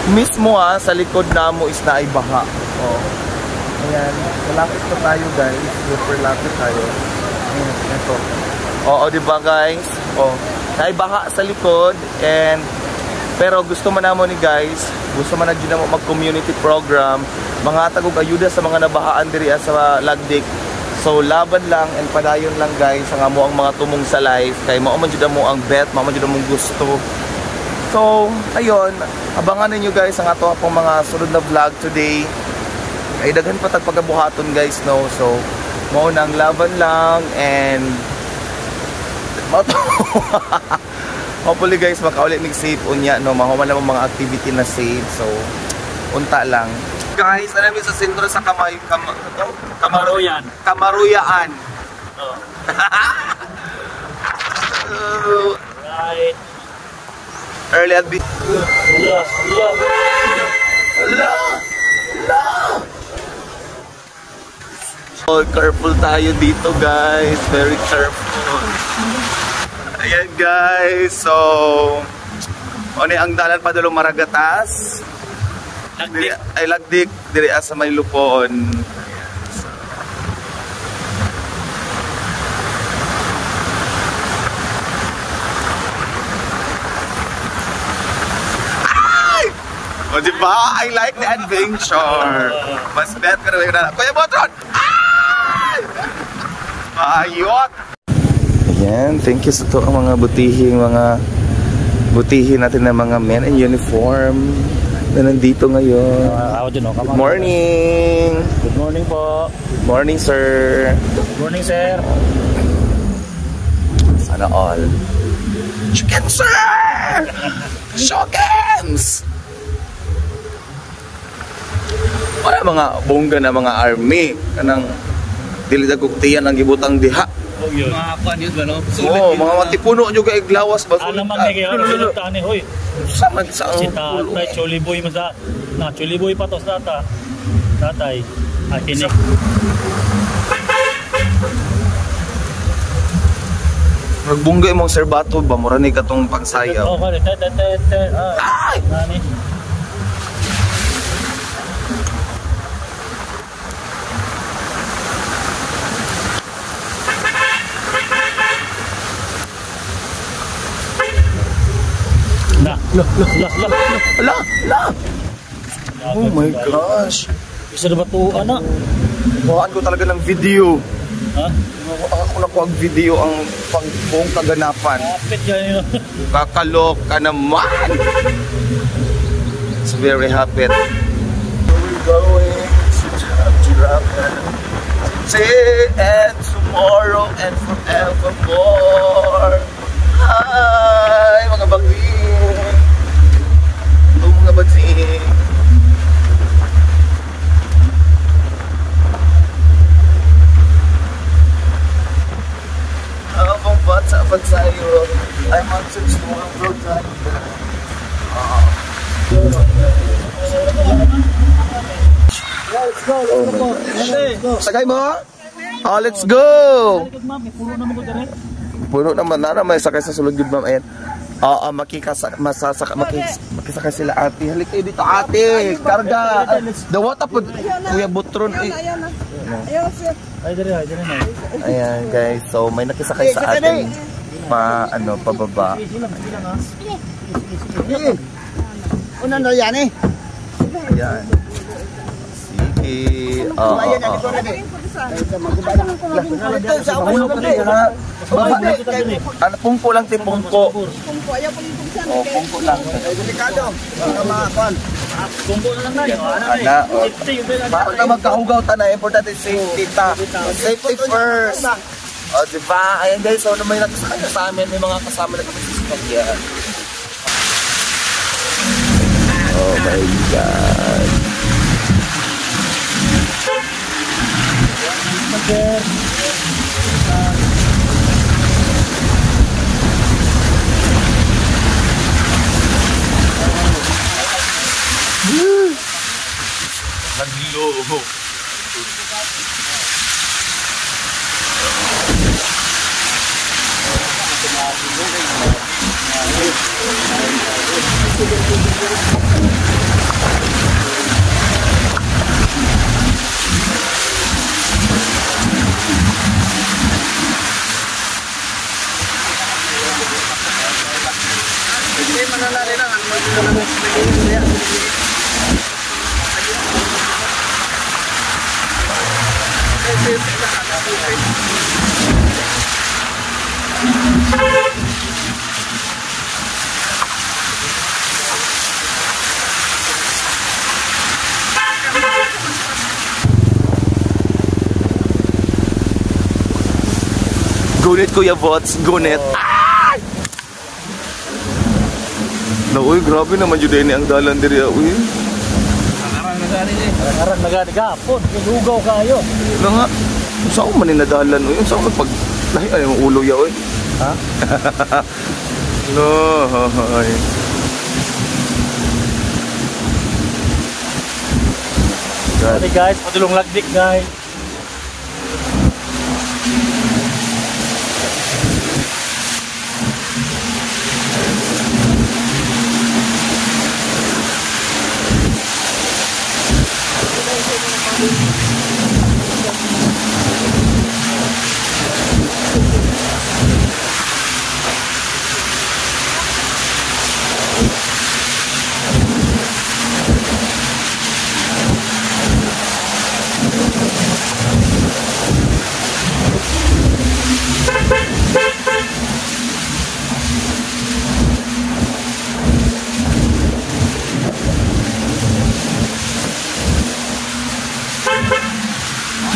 Mismo sa likod namo is naibaha. Oh. Ayan, malapit pa tayo guys. Super lapit tayo. Ayan, ito. Oo, diba guys? Oh, naibaha sa likod and pero gusto man namo ni guys, gusto man na mo mag-community program, mga tagog ayuda sa mga nabahaan diri sa Lagdik. So laban lang and padayon lang guys ang amo ang mga tumong sa life kay mao man jud mo ang bet, mao man jud mong gusto. So, ayun, abangan ninyo guys ang ato pong mga sunod na vlog today. Ay daghan pa tag pagabuhaton guys, no. So, mao nang laban lang and hopefully guys makauli mig safe unya, no. Mahuman lang mga activity na safe. So, unta lang. Guys, alam niyo sa sentro sa Kamaruyaan. Kamaruyaan. Oh. Right. Early at bit. Oh, careful tayo dito guys. Very careful. Ayan guys. So, ang dalan pa dalong Maragatas. Lagdik. Ay Lagdik. Diri sa may Lupon. O diba? I like the adventure. Mas bet ka na. Kuya Botron! Ayot! Ayan, thank you sa to ang mga butihin natin ng mga men in uniform na nandito ngayon. Good morning! Good morning po. Good morning, sir. Good morning, sir. Sana all. Chicken, sir! Chickens! Wala mga bongga na mga army kanang dili dagugtiyan ang gibutang diha. Oh, yun. Mga kwan yun ba, no? Oo, mga matipuno nyo ka iglawas ba? Alam man kayo, ano tani hoy. Sama sa ang Si tatay, chuliboy mo sa... Na, chuliboy pa to sa tatay. Akinik. Nagbunggay mong serbato ba? Mura ni katong pagsayaw. Oh, kali. Ay! Nani? La! Oh my gosh! Isa na ba ito, anak? Buhaan ko talaga ng video. Ha? Ako nakuha ang video ang buong kaganapan. Kapit yan yun. Kakalok ka naman! It's very happy. We're going to Ramen. Today and tomorrow and forevermore. Hi mga baging! Ito mga baging! Habang bata pa tayo ay magsusunod tayo. Let's go, let's go. Sagay mo? Oh, let's go! Puro naman ko dyan. Puno naman na may sakay sa sulod yun, ma'am. Ayan. Oo, makisakay sila ate. Halik kayo dito, ate. Karga. Dawata po. Kuya Butron. Ayan na. Ay, dali na. Ayan, guys. So, may nakisakay sa atin. Pababa. Una na yan eh. Ayan. Sige. Ano, pungko lang, te, pungko. Pungko, ayaw po yung pungsan. Oh, pungko lang. Delikado. Pungko na lang na yun. Ana, bakit na magkahugaw ta na, importante safety ta. Safety first. O, diba? Ayan guys, so may nakasakay sa amin, may mga kasama na kami sa sasakyan. Oh my God. Naglo. Gunit Kuya Bots, gunit. Na uy, grabe naman jud ini ang dalan diri uy. Arang nagani gapon, lugaw kayo. Na nga. Saan man ni nadalan uy? Saan man pag lahi ay ang ulo ya uy. Ha? No, hoy. Sorry guys, padulong lagdik guys.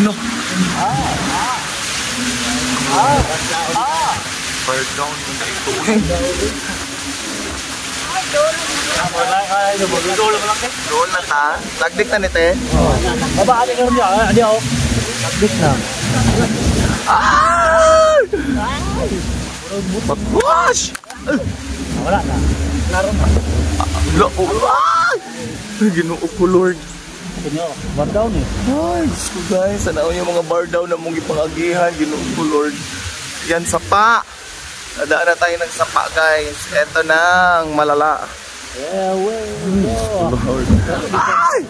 No. Fire down yung ito. Doon na ta. Lagdik na nite. Baba, adi ka niya. Adi ako. Lagdik na. Wash! Wala na. Laro na. Ginoo ko Lord. Bar down eh. Ay, Diyos ko guys. Sana yung mga bar down na mong ipangagihan. Ginoo ko Lord. Yan, sapa. Nadaan na tayo ng sapa guys. Eto na ang malala. Yeah, Lord. Ay!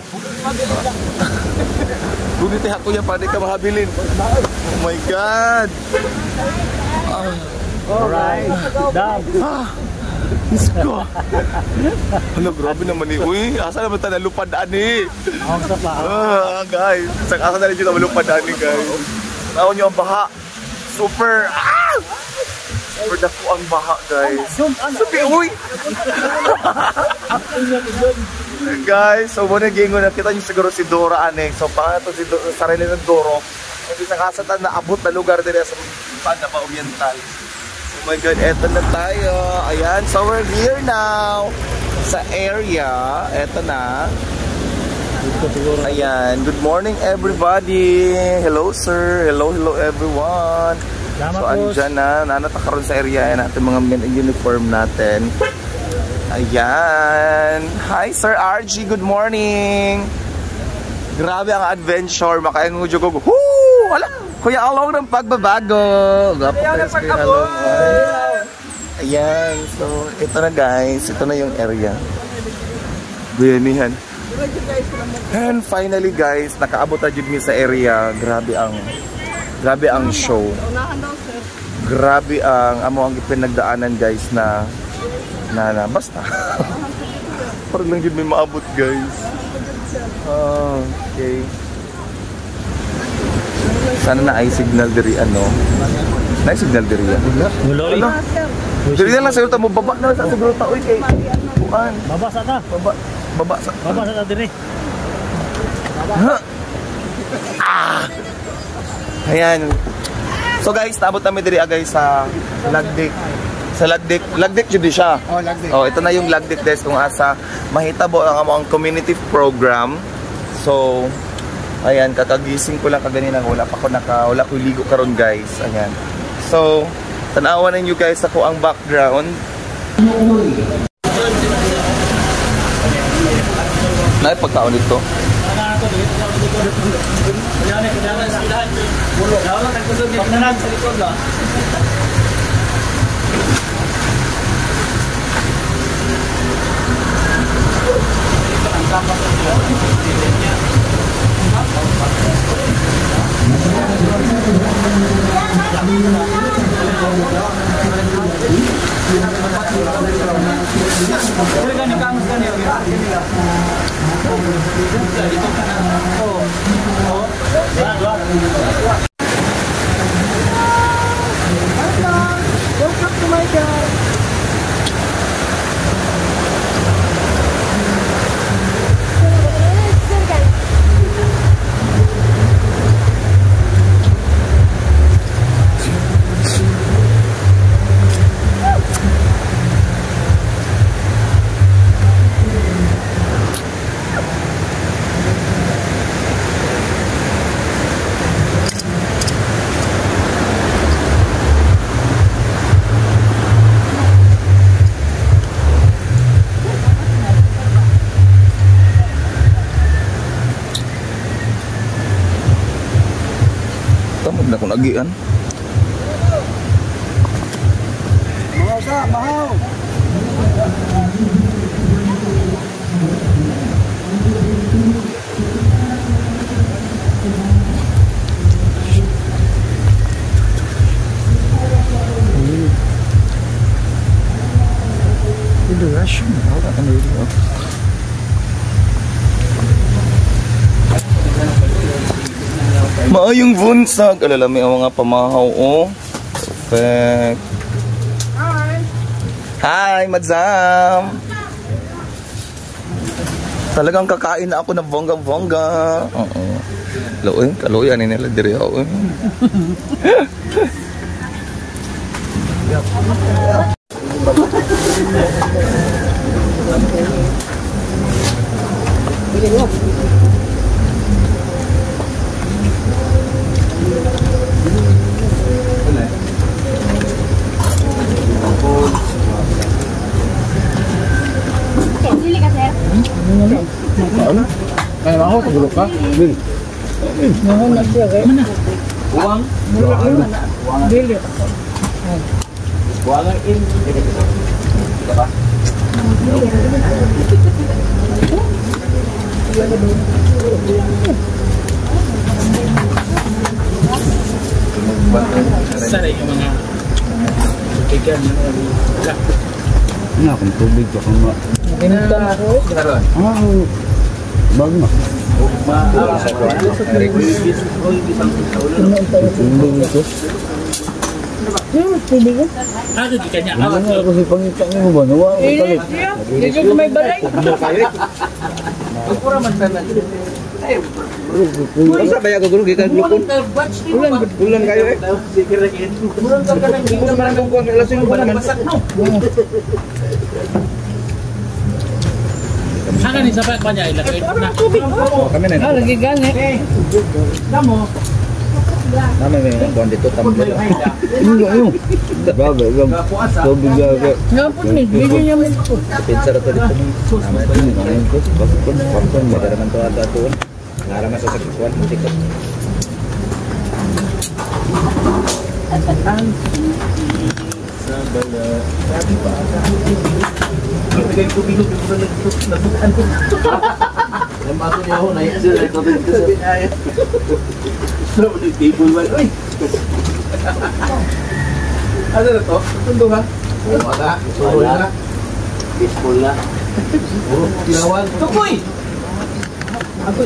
Gunit ako yan, paano ka mahabilin? Oh my God! alright. Dam. Diyos ko! Ano, grabe naman eh. Uy, asa naman tayo nalupadaan eh. Ang sapa. Guys, asa na rin dito malupadaan eh guys. Tawag nyo ang baha. Super! Super dako ang baha guys. Sabi, uy! Guys, so muna gingo nakita niyo siguro si Dora ane. So pangalan to si sarili ng Doro. Hindi nakasatan na abot na lugar din sa Panama Oriental. Oh my God, eto na tayo. Ayan, so we're here now sa area. Eto na. Ayan, good morning everybody. Hello sir. Hello everyone. So andyan na, nanatakaroon sa area natin mga men in uniform natin. Ayan. Hi Sir RG, good morning. Grabe ang adventure. Makain mo dyan ko. Woo! Wala! Kuya Along ng pagbabago. Ayan. So, ito na guys. Ito na yung area. Buyanihan. And finally guys, nakaabot na dyan sa area. Grabe ang show. Grabe ang amo ang pinagdaanan guys na basta. Parang lang yun may maabot guys. Okay. Sana na ay signal diri ano. Na signal diri yan. Ano? Diri na lang sayo ta mo baba na sa siguro ta oy kay buan. Baba sa ta. Baba sa ta diri. Ayan. So guys, naabot kami diri guys sa Lagdik. Sa Lagdik jud siya. Oh, Lagdik. Oh, ito na yung Lagdik desk kung asa mahitabo ang among community program. So, ayan, kakagising ko lang kaganina, wala ko ligo karon guys. Ayan. So, tanawan ninyo guys ako ang background. Nay pagkaon dito. Welcome to my car. Tamad na kung nagian. Mahaw sa, mahaw. Hindi rush. Wala ka na rin. Maayong bunsag. Alalami ang mga pamahaw, oh. Perfect. Hi, Madzam. Talagang kakain na ako ng bongga-bongga. Oo. Loy, kaloy, ano nila diri ako. Sili ka, sir? Ano? Kaya ako, pagulok ka? Bil. Mahon na siya, eh. Buwang? Bili. Buwang ang in. Ika ba? Sana yung mga tukikan na Ano akong tubig ka kung ma... Pinunta na ako. Bago na. Tubig ito. Pili ko. Ano di kanya? Ano nga ako si pangita niyo ba? Nawa ako kalit. Dito ko may balay. Sa baya ko gulong, gikan glukon. Ulan kayo eh. Kung marang kong lasing ko naman. Saka ni sa pa niya ilagay na. Kami na. Lagi gani. Namin may buwan dito tumbler. Hindi ayo. Grabe, lang. Tubig gaga. Nga po ni, bili niya mo. Pinsa ra to dito. Namin din ngayon ko. Bakit madara man to ato atuon. Ngara man sa sakikuan tikot. Masuk niya ako na yan sila ito dito sa binaya. Table one. Uy! Ano na to? Tundo ha? Wala. Wala. Baseball na. Tinawan. Tukoy! Ako.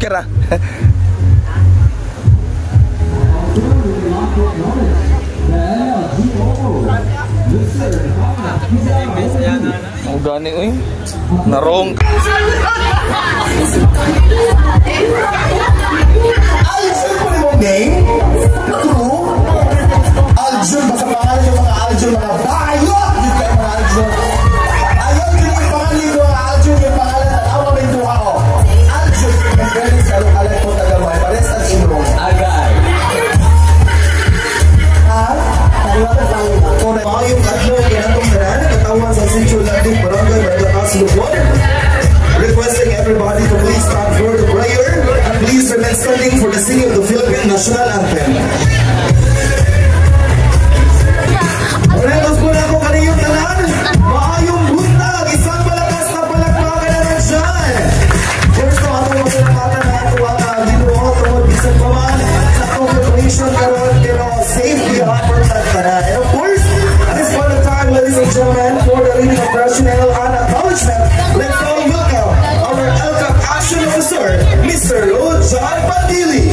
Kira. Ang gani uy. Narong. Name? True? Aljun, basta pangalan yung mga Aljun, mga bayot! Yung kayo mga Aljun. Ayaw, yun yung pangalan yung mga Aljun, yung pangalan at awa may tuha ko. Aljun, ang galing sa lukalay po taga mga pares at imrong. national anthem. Uretos po na ako kaniyong tanan. Maayong buntag, isang malakas na palakpakan na rin dyan. First of all, atong masalamatan na ito ang Ginoo tungod bisan pa man sa atong preparation karon, pero safety ang important ka na. And of course, at this point of time, ladies and gentlemen, for the reading of rationale and acknowledgement, let's all welcome our LCAP Action Officer, Mr. John Pandili.